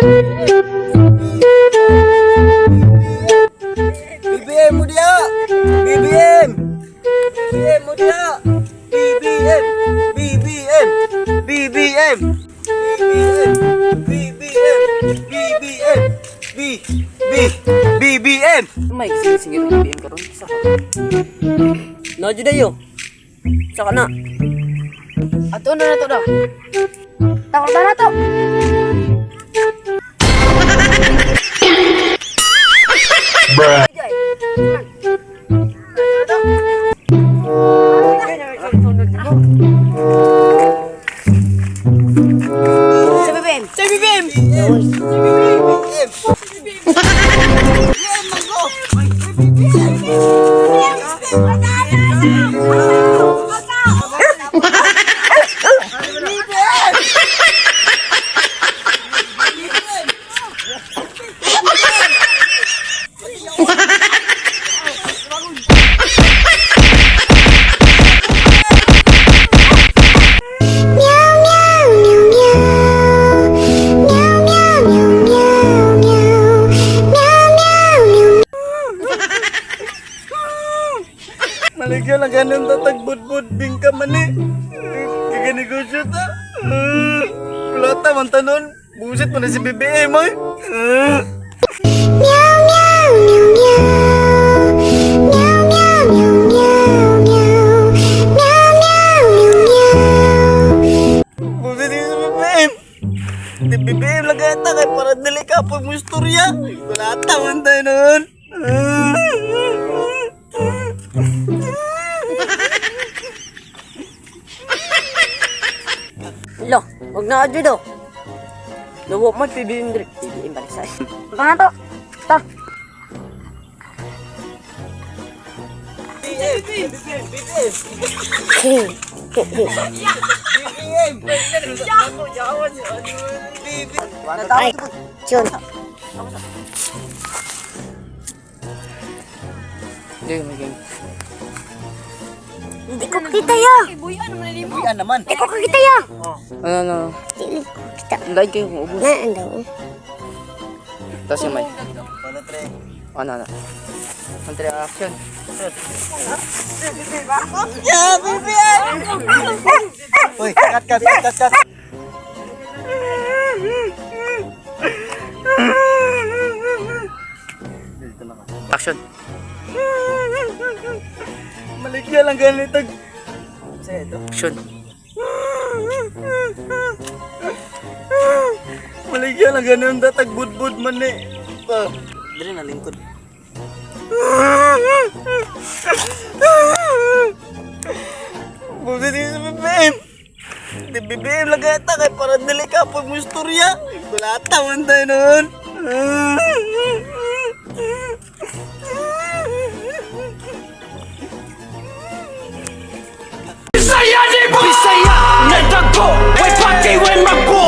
BBM mo dia. BBM. BBM mo dia. BBM. BBM. BBM. BBM. BBM. BBM. May sige ng BBM karon sa ka. No jud ayo. Sa kana. Ato na to daw. Takot na to. Bruh. Sa BBM. Sa BBM. Maligyan na ganun tatagbud-bud bingka man eh. Kaganegosyo ta. Plata man tanon. Busit mo na si BBM ay. Busit din si BBM. Di BBM lagay ta kay para dili ka po mo istorya. Plata man tayo nun. Lo, wag na adyo do. Lawa man BBM dire. BBM balik sa. Baka to. Ta. Ay, Jun. Hindi ko kita ya. Buyan naman. Hindi ko kita ya. Ano? Hindi ko kita. Like kayo, ubus. Na, ando. Tapos yung mic. Ano tre? Ano? Country action. Yeah, BBM! Uy, cut. Action. Maligyan lang ganito. Sa'yo ito. Action. Maligyan lang ganun tatagbud-bud man eh. Dili na lingkod. Buti din sa BBM. Di BBM lagay ata kay para dili ka po mo istorya. Kulata man tayo nun. Bisaya, nagdago, way pati, way magbo.